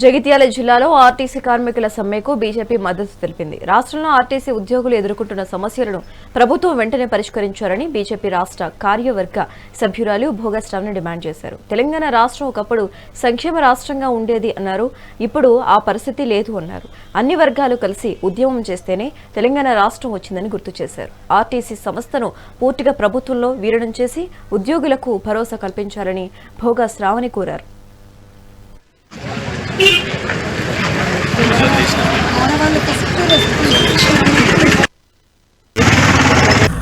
జగిత్యాల జిల్లాలో ఆర్టీసీ కార్మికుల సమ్మెకు బీజేపీ మద్దతు తెలిపింది. రాష్ట్రంలో ఆర్టీసీ ఉద్యోగులు ఎదుర్కొంటున్న సమస్యలను ప్రభుత్వం వెంటనే పరిష్కరించాలని బీజేపీ రాష్ట్ర కార్యవర్గ సభ్యురాలు భోగా శ్రావణి డిమాండ్ చేశారు. తెలంగాణ రాష్ట్రం ఒకప్పుడు సంక్షేమ రాష్ట్రంగా ఉండేది అన్నారు. ఇప్పుడు ఆ పరిస్థితి లేదు అన్నారు. అన్ని వర్గాలు కలిసి ఉద్యమం చేస్తేనే తెలంగాణ రాష్ట్రం వచ్చిందని గుర్తు చేశారు. ఆర్టీసీ సంస్థను పూర్తిగా ప్రభుత్వంలో విలీనం చేసి ఉద్యోగులకు భరోసా కల్పించాలని భోగా శ్రావణి కోరారు.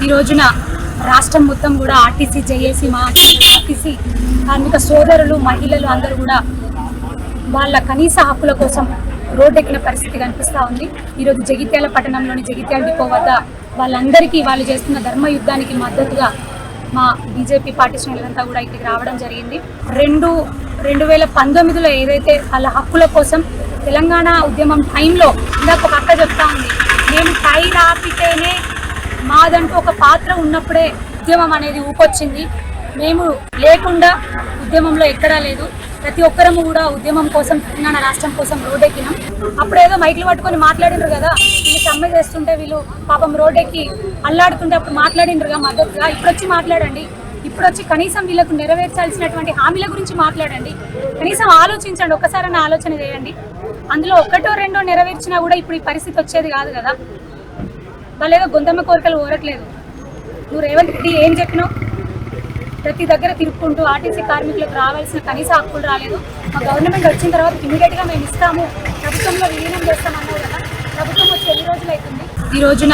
ఈ రోజున రాష్ట్రం మొత్తం కూడా ఆర్టీసీ జేఏసీ మా ఆర్టీసీ కార్మిక సోదరులు మహిళలు అందరూ కూడా వాళ్ళ కనీస హక్కుల కోసం రోడ్డెక్కిన పరిస్థితి కనిపిస్తూ ఉంది. ఈరోజు జగిత్యాల పట్టణంలోని జగిత్యాల డిపో వద్ద వాళ్ళందరికీ వాళ్ళు చేస్తున్న ధర్మ యుద్ధానికి మద్దతుగా మా బీజేపీ పార్టీ శ్రేణులంతా కూడా ఇక్కడికి రావడం జరిగింది. 2019లో ఏదైతే వాళ్ళ హక్కుల కోసం తెలంగాణ ఉద్యమం టైంలో ఇందాక ఒక అక్క చెప్తా ఉంది, మేము టై రాపితేనే మాదంటూ ఒక పాత్ర ఉన్నప్పుడే ఉద్యమం అనేది ఊపొచ్చింది. మేము లేకుండా ఉద్యమంలో ఎక్కడా లేదు. ప్రతి ఒక్కరము కూడా ఉద్యమం కోసం తెలంగాణ రాష్ట్రం కోసం రోడ్డెక్కినాం. అప్పుడేదో మైకులు పట్టుకొని మాట్లాడినరు కదా, వీళ్ళు సమ్మె చేస్తుంటే వీళ్ళు పాపం రోడ్డెక్కి అల్లాడుతుంటే అప్పుడు మాట్లాడినరుగా మద్దతుగా. ఇప్పుడు వచ్చి మాట్లాడండి. ఇప్పుడు వచ్చి కనీసం వీళ్ళకు నెరవేర్చాల్సినటువంటి హామీల గురించి మాట్లాడండి. కనీసం ఆలోచించండి, ఒక్కసారైనా ఆలోచన చేయండి. అందులో ఒకటో రెండో నెరవేర్చినా కూడా ఇప్పుడు ఈ పరిస్థితి వచ్చేది కాదు కదా. వాళ్ళు ఏదో గొంతమ్మ కోరికలు కోరట్లేదు. నువ్వు రేవంత్ రెడ్డి ఏం చెప్పినావు? ప్రతి దగ్గర తిరుక్కుంటూ ఆర్టీసీ కార్మికులకు రావాల్సిన కనీస హక్కులు రాలేదు. మా గవర్నమెంట్ వచ్చిన తర్వాత ఇమీడియట్గా మేము ఇస్తాము, ప్రభుత్వంలో విలీనం చేస్తామన్నావు కదా. ప్రభుత్వం వచ్చి ఎన్ని రోజులు అవుతుంది? ఈ రోజున